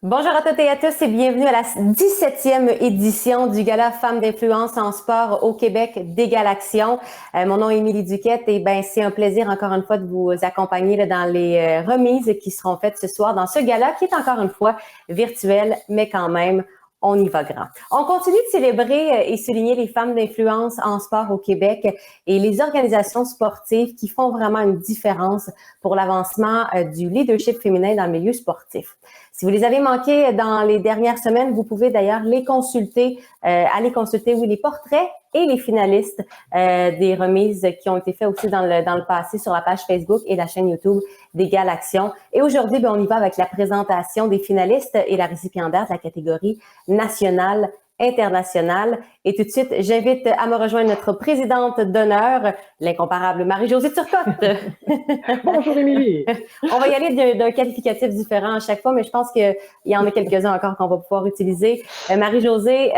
Bonjour à toutes et à tous et bienvenue à la 17e édition du Gala Femmes d'influence en sport au Québec d'Égalaction. Mon nom est Émilie Duquette et c'est un plaisir encore une fois de vous accompagner dans les remises qui seront faites ce soir dans ce gala qui est encore une fois virtuel, mais quand même, on y va grand. On continue de célébrer et souligner les femmes d'influence en sport au Québec et les organisations sportives qui font vraiment une différence pour l'avancement du leadership féminin dans le milieu sportif. Si vous les avez manqués dans les dernières semaines, vous pouvez d'ailleurs les consulter, aller consulter les portraits et les finalistes des remises qui ont été faits aussi dans le passé sur la page Facebook et la chaîne YouTube d'Égalaction. Et aujourd'hui, on y va avec la présentation des finalistes et la récipiendaire de la catégorie nationale internationale. Et tout de suite, j'invite à me rejoindre notre présidente d'honneur, l'incomparable Marie-Josée Turcotte. Bonjour Émilie. On va y aller d'un qualificatif différent à chaque fois, mais je pense qu'il y en a quelques-uns encore qu'on va pouvoir utiliser. Marie-Josée,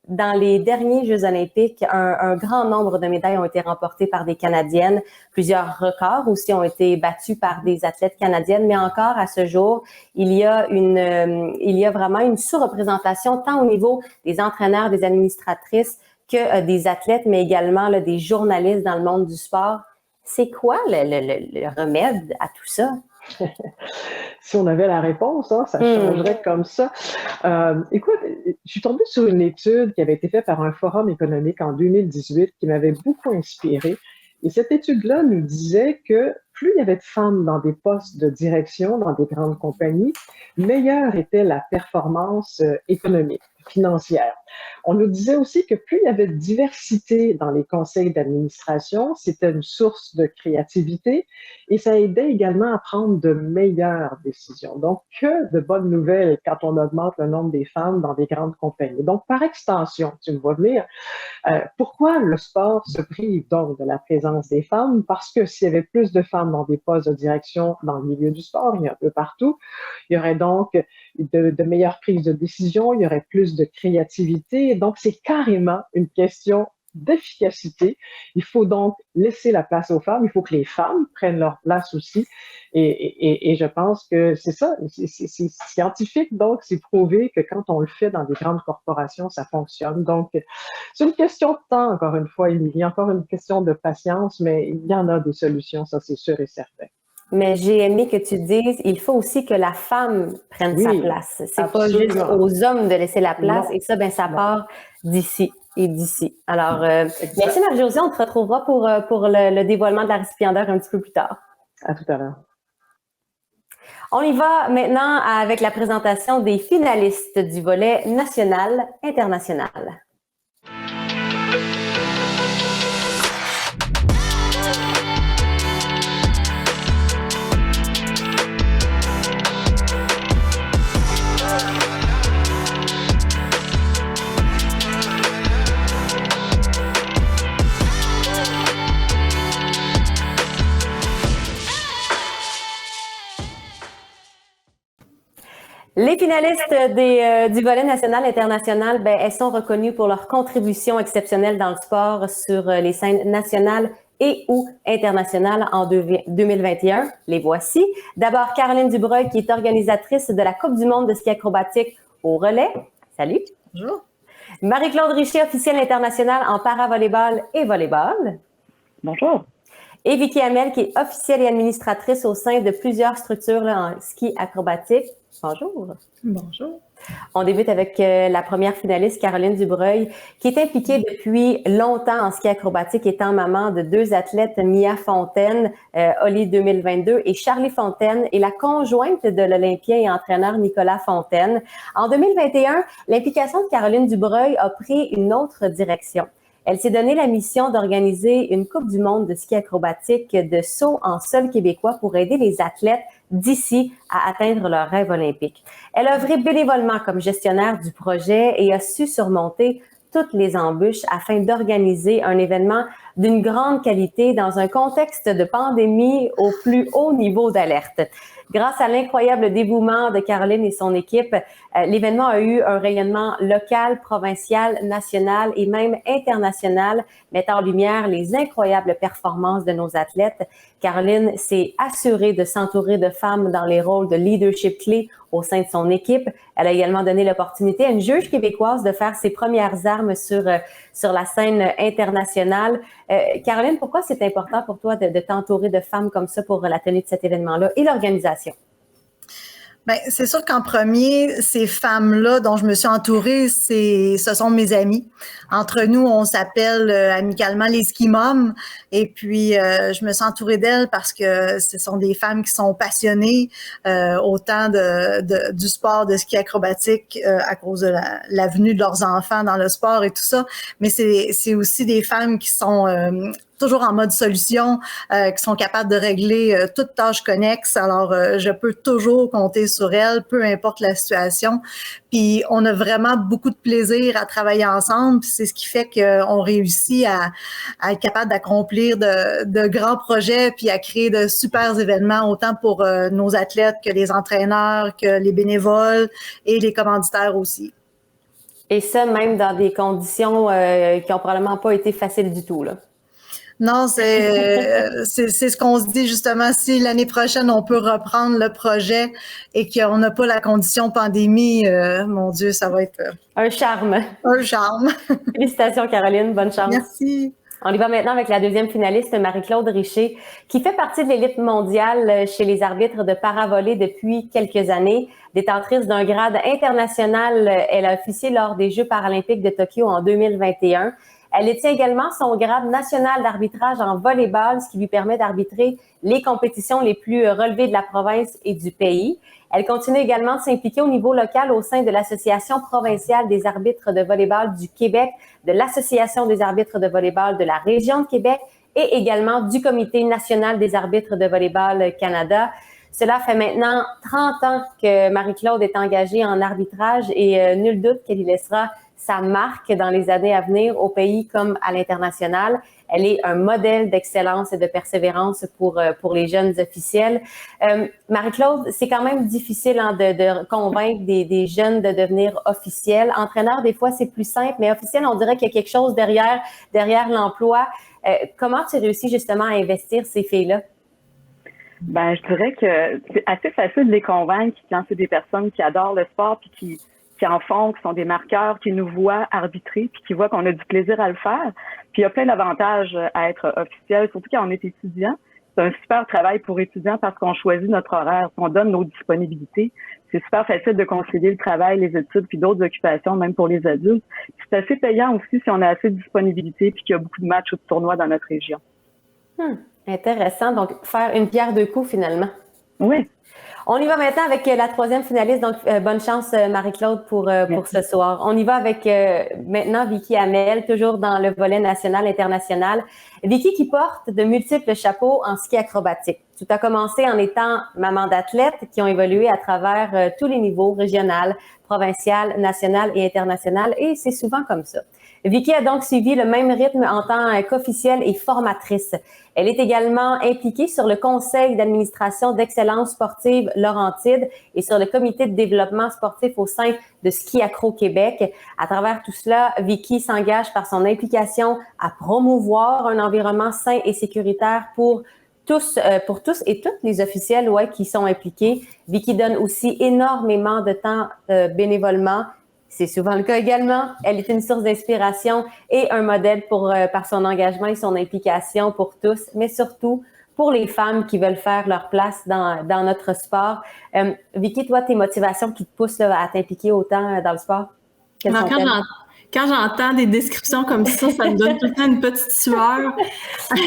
dans les derniers Jeux olympiques, un grand nombre de médailles ont été remportées par des Canadiennes. Plusieurs records aussi ont été battus par des athlètes canadiennes, mais encore à ce jour, il y a vraiment une sous-représentation tant au niveau des entraîneurs, des administratrices que des athlètes, mais également des journalistes dans le monde du sport. C'est quoi le remède à tout ça? Si on avait la réponse, ça changerait comme ça. Écoute, je suis tombée sur une étude qui avait été faite par un forum économique en 2018 qui m'avait beaucoup inspirée. Et cette étude-là nous disait que plus il y avait de femmes dans des postes de direction, dans des grandes compagnies, meilleure était la performance économique, financière. On nous disait aussi que plus il y avait de diversité dans les conseils d'administration, c'était une source de créativité et ça aidait également à prendre de meilleures décisions. Donc, que de bonnes nouvelles quand on augmente le nombre des femmes dans des grandes compagnies. Donc, par extension, tu me vois venir, pourquoi le sport se prive donc de la présence des femmes? Parce que s'il y avait plus de femmes dans des postes de direction dans le milieu du sport, il y a un peu partout, il y aurait donc de meilleures prises de décision, il y aurait plus de créativité. Donc, c'est carrément une question d'efficacité. Il faut donc laisser la place aux femmes. Il faut que les femmes prennent leur place aussi. Et je pense que c'est ça, c'est scientifique. Donc, c'est prouvé que quand on le fait dans des grandes corporations, ça fonctionne. Donc, c'est une question de temps, encore une fois. Il y a encore une question de patience, mais il y en a des solutions, ça c'est sûr et certain. Mais j'ai aimé que tu dises, il faut aussi que la femme prenne sa place. C'est pas juste aux hommes de laisser la place. Non. Et ça, ça part d'ici et d'ici. Alors, merci Marie-Josée, on te retrouvera pour le dévoilement de la récipiendaire un petit peu plus tard. À tout à l'heure. On y va maintenant avec la présentation des finalistes du volet national-international. Les finalistes du volet national-international, elles sont reconnues pour leur contribution exceptionnelle dans le sport sur les scènes nationales et ou internationales en 2021. Les voici. D'abord, Caroline Dubreuil, qui est organisatrice de la Coupe du monde de ski acrobatique au relais. Salut. Bonjour. Marie-Claude Richer, officielle internationale en para-volleyball et volleyball. Bonjour. Et Vicky Hamel, qui est officielle et administratrice au sein de plusieurs structures en ski acrobatique. Bonjour. Bonjour. On débute avec la première finaliste, Caroline Dubreuil, qui est impliquée depuis longtemps en ski acrobatique, étant maman de deux athlètes, Mia Fontaine, Oli 2022, et Charlie Fontaine, et la conjointe de l'Olympien et entraîneur Nicolas Fontaine. En 2021, l'implication de Caroline Dubreuil a pris une autre direction. Elle s'est donné la mission d'organiser une Coupe du monde de ski acrobatique de saut en sol québécois pour aider les athlètes d'ici à atteindre leur rêve olympique. Elle a œuvré bénévolement comme gestionnaire du projet et a su surmonter toutes les embûches afin d'organiser un événement d'une grande qualité dans un contexte de pandémie au plus haut niveau d'alerte. Grâce à l'incroyable dévouement de Caroline et son équipe, l'événement a eu un rayonnement local, provincial, national et même international, mettant en lumière les incroyables performances de nos athlètes. Caroline s'est assurée de s'entourer de femmes dans les rôles de leadership clés au sein de son équipe. Elle a également donné l'opportunité à une juge québécoise de faire ses premières armes sur la scène internationale. Caroline, pourquoi c'est important pour toi de t'entourer de femmes comme ça pour la tenue de cet événement-là et l'organisation? Ben, c'est sûr qu'en premier, ces femmes-là dont je me suis entourée, ce sont mes amies. Entre nous, on s'appelle amicalement les ski moms. Et puis, je me suis entourée d'elles parce que ce sont des femmes qui sont passionnées autant du sport de ski acrobatique à cause de la venue de leurs enfants dans le sport et tout ça. Mais c'est aussi des femmes qui sont toujours en mode solution, qui sont capables de régler toute tâche connexe. Alors, je peux toujours compter sur elles, peu importe la situation. Puis, on a vraiment beaucoup de plaisir à travailler ensemble. Puis c'est ce qui fait qu'on réussit à être capable d'accomplir de grands projets puis à créer de super événements, autant pour nos athlètes que les entraîneurs, que les bénévoles et les commanditaires aussi. Et ça, même dans des conditions qui ont probablement pas été faciles du tout, là. Non, c'est ce qu'on se dit justement. Si l'année prochaine, on peut reprendre le projet et qu'on n'a pas la condition pandémie, mon Dieu, ça va être... un charme. Un charme. Félicitations, Caroline. Bonne chance. Merci. On y va maintenant avec la deuxième finaliste, Marie-Claude Richer, qui fait partie de l'élite mondiale chez les arbitres de paravolée depuis quelques années. Détentrice d'un grade international, elle a officié lors des Jeux paralympiques de Tokyo en 2021. Elle détient également son grade national d'arbitrage en volleyball, ce qui lui permet d'arbitrer les compétitions les plus relevées de la province et du pays. Elle continue également de s'impliquer au niveau local au sein de l'Association provinciale des arbitres de volleyball du Québec, de l'Association des arbitres de volleyball de la région de Québec et également du Comité national des arbitres de volleyball Canada. Cela fait maintenant 30 ans que Marie-Claude est engagée en arbitrage et nul doute qu'elle y laissera sa marque dans les années à venir au pays comme à l'international. Elle est un modèle d'excellence et de persévérance pour les jeunes officiels. Marie-Claude, c'est quand même difficile de convaincre des jeunes de devenir officiels. Entraîneur, des fois, c'est plus simple, mais officiel, on dirait qu'il y a quelque chose derrière l'emploi. Comment tu réussis justement à investir ces filles-là? Ben, je dirais que c'est assez facile de les convaincre quand c'est des personnes qui adorent le sport puis qui en font, qui sont des marqueurs, qui nous voient arbitrer puis qui voient qu'on a du plaisir à le faire. Puis il y a plein d'avantages à être officiel, surtout quand on est étudiant. C'est un super travail pour étudiants parce qu'on choisit notre horaire, on donne nos disponibilités. C'est super facile de concilier le travail, les études puis d'autres occupations, même pour les adultes. Puis c'est assez payant aussi si on a assez de disponibilité puis qu'il y a beaucoup de matchs ou de tournois dans notre région. Intéressant. Donc, faire une pierre deux coups finalement. Oui. On y va maintenant avec la troisième finaliste. Donc, bonne chance, Marie-Claude, pour ce soir. On y va avec maintenant Vicky Hamel, toujours dans le volet national-international. Vicky qui porte de multiples chapeaux en ski acrobatique. Tout a commencé en étant maman d'athlètes qui ont évolué à travers tous les niveaux, régional, provincial, national et international. Et c'est souvent comme ça. Vicky a donc suivi le même rythme en tant qu'officielle et formatrice. Elle est également impliquée sur le conseil d'administration d'excellence sportive Laurentide et sur le comité de développement sportif au sein de Ski Acro Québec. À travers tout cela, Vicky s'engage par son implication à promouvoir un environnement sain et sécuritaire pour tous et toutes les officiels qui sont impliqués. Vicky donne aussi énormément de temps bénévolement. C'est souvent le cas également. Elle est une source d'inspiration et un modèle par son engagement et son implication pour tous, mais surtout pour les femmes qui veulent faire leur place dans notre sport. Vicky, toi, tes motivations qui te poussent à t'impliquer autant dans le sport? Quand j'entends des descriptions comme ça me donne tout le temps une petite sueur.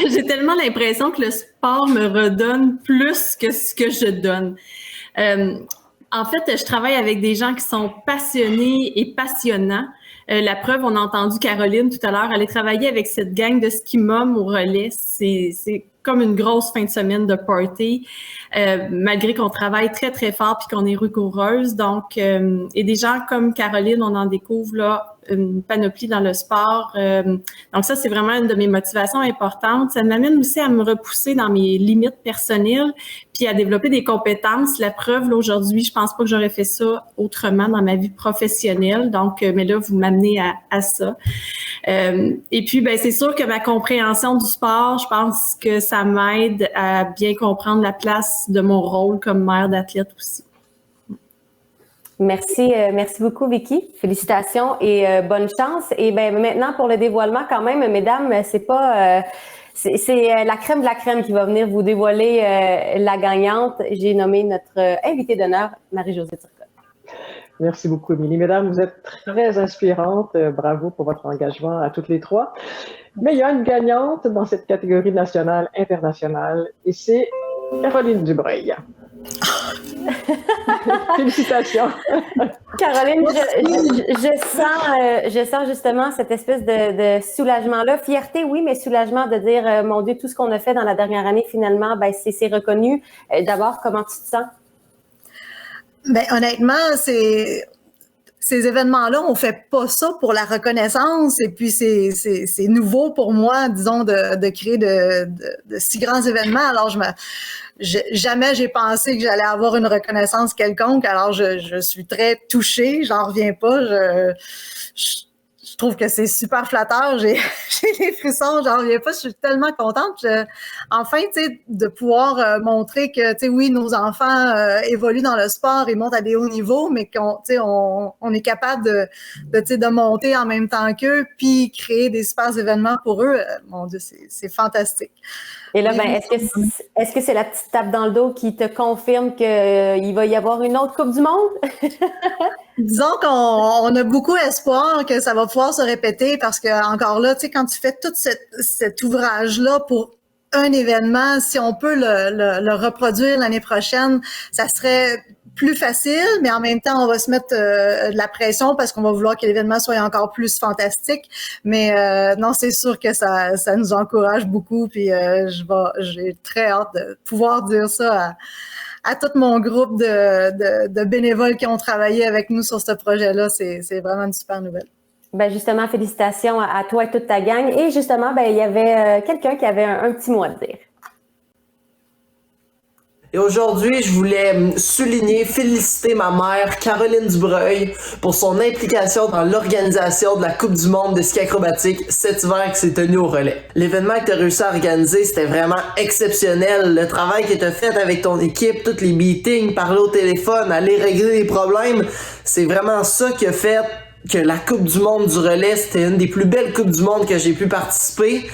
J'ai tellement l'impression que le sport me redonne plus que ce que je donne. En fait, je travaille avec des gens qui sont passionnés et passionnants. La preuve, on a entendu Caroline tout à l'heure, aller travailler avec cette gang de ski moms au relais. C'est comme une grosse fin de semaine de party, malgré qu'on travaille très, très fort puis qu'on est rigoureuse. Donc, et des gens comme Caroline, on en découvre là une panoplie dans le sport. Donc ça, c'est vraiment une de mes motivations importantes. Ça m'amène aussi à me repousser dans mes limites personnelles puis à développer des compétences. La preuve, là, aujourd'hui, je pense pas que j'aurais fait ça autrement dans ma vie professionnelle. Donc, mais là, vous m'amenez à ça. Et puis, ben, c'est sûr que ma compréhension du sport, je pense que ça m'aide à bien comprendre la place de mon rôle comme mère d'athlète aussi. Merci beaucoup, Vicky. Félicitations et bonne chance. Et ben maintenant pour le dévoilement, quand même, mesdames, c'est pas c'est la crème de la crème qui va venir vous dévoiler la gagnante. J'ai nommé notre invitée d'honneur, Marie-Josée Turcotte. Merci beaucoup, Émilie. Mesdames, vous êtes très inspirantes. Bravo pour votre engagement à toutes les trois. Mais il y a une gagnante dans cette catégorie nationale, internationale, et c'est Caroline Dubreuil. Félicitations. Caroline, je sens justement cette espèce de soulagement-là. Fierté, oui, mais soulagement de dire, mon Dieu, tout ce qu'on a fait dans la dernière année, finalement, ben, c'est reconnu. D'abord, comment tu te sens? Ben, honnêtement, ces événements-là, on fait pas ça pour la reconnaissance, et puis c'est nouveau pour moi, disons, de créer de si grands événements. Alors, jamais j'ai pensé que j'allais avoir une reconnaissance quelconque. Alors, je suis très touchée, j'en reviens pas. Je trouve que c'est super flatteur. J'ai des frissons, j'en reviens pas. Je suis tellement contente. Enfin, tu sais, de pouvoir montrer que, tu sais, oui, nos enfants évoluent dans le sport et montent à des hauts niveaux, mais qu'on, tu sais, on est capable de monter en même temps qu'eux, puis créer des super événements pour eux. Mon Dieu, c'est fantastique. Et là, ben, est-ce que c'est la petite tape dans le dos qui te confirme qu'il va y avoir une autre Coupe du Monde? Disons qu'on a beaucoup espoir que ça va pouvoir se répéter, parce que encore là, tu sais, quand tu fais tout cet ouvrage-là pour un événement, si on peut le reproduire l'année prochaine, ça serait plus facile, mais en même temps, on va se mettre de la pression parce qu'on va vouloir que l'événement soit encore plus fantastique. Mais non, c'est sûr que ça nous encourage beaucoup, puis j'ai très hâte de pouvoir dire ça à tout mon groupe de bénévoles qui ont travaillé avec nous sur ce projet-là. C'est vraiment une super nouvelle. Ben justement, félicitations à toi et toute ta gang. Et justement, ben il y avait quelqu'un qui avait un petit mot à dire. Et aujourd'hui, je voulais souligner, féliciter ma mère, Caroline Dubreuil, pour son implication dans l'organisation de la Coupe du monde de ski acrobatique cet hiver qui s'est tenu au Relais. L'événement que tu as réussi à organiser, c'était vraiment exceptionnel. Le travail que tu as fait avec ton équipe, tous les meetings, parler au téléphone, aller régler les problèmes, c'est vraiment ça qui a fait que la Coupe du monde du Relais, c'était une des plus belles Coupes du monde que j'ai pu participer.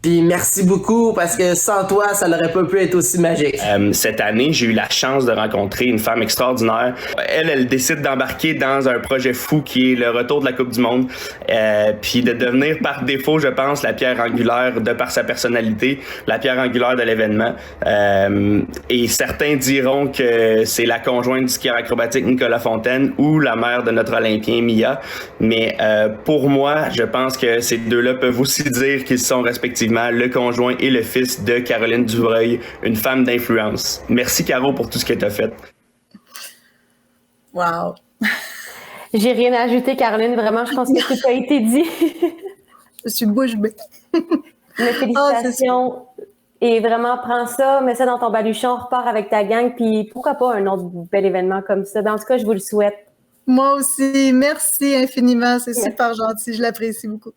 Puis merci beaucoup, parce que sans toi, ça n'aurait pas pu être aussi magique. Cette année, j'ai eu la chance de rencontrer une femme extraordinaire. Elle décide d'embarquer dans un projet fou qui est le retour de la Coupe du monde. Puis de devenir par défaut, je pense, la pierre angulaire, de par sa personnalité, la pierre angulaire de l'événement. Et certains diront que c'est la conjointe du skieur acrobatique Nicolas Fontaine ou la mère de notre Olympien Mia. Mais pour moi, je pense que ces deux-là peuvent aussi dire qu'ils sont respectivement le conjoint et le fils de Caroline Dubreuil, une femme d'influence. Merci Caro pour tout ce que tu as fait. Wow! J'ai rien à ajouter, Caroline. Vraiment, je pense que tout a été dit. Je suis bouche bée. Mais félicitations. Et vraiment, prends ça, mets ça dans ton baluchon, repars avec ta gang, puis pourquoi pas un autre bel événement comme ça. En tout cas, je vous le souhaite. Moi aussi. Merci infiniment. C'est super gentil. Je l'apprécie beaucoup.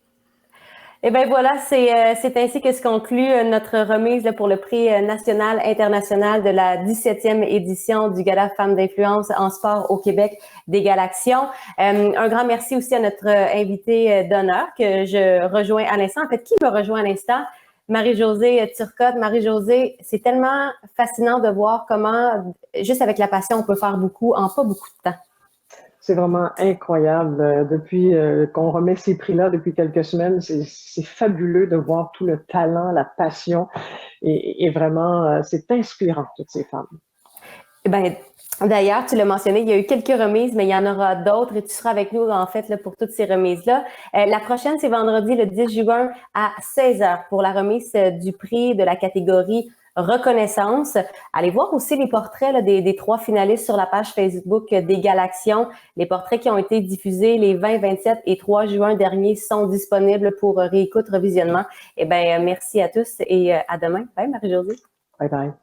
Et bien voilà, c'est ainsi que se conclut notre remise pour le prix national international de la 17e édition du Gala Femmes d'influence en sport au Québec des Galaxions. Un grand merci aussi à notre invitée d'honneur que je rejoins à l'instant. En fait, qui me rejoint à l'instant? Marie-Josée Turcotte. Marie-Josée, c'est tellement fascinant de voir comment, juste avec la passion, on peut faire beaucoup en pas beaucoup de temps. C'est vraiment incroyable. Depuis qu'on remet ces prix-là depuis quelques semaines, c'est fabuleux de voir tout le talent, la passion et vraiment, c'est inspirant, toutes ces femmes. Ben, d'ailleurs, tu l'as mentionné, il y a eu quelques remises, mais il y en aura d'autres et tu seras avec nous, en fait, là, pour toutes ces remises-là. La prochaine, c'est vendredi, le 10 juin à 16h pour la remise du prix de la catégorie reconnaissance. Allez voir aussi les portraits là, des 3 finalistes sur la page Facebook des Galaxions. Les portraits qui ont été diffusés les 20, 27 et 3 juin dernier sont disponibles pour réécoute, revisionnement. Eh bien, merci à tous et à demain. Bye, Marie-Josée. Bye bye.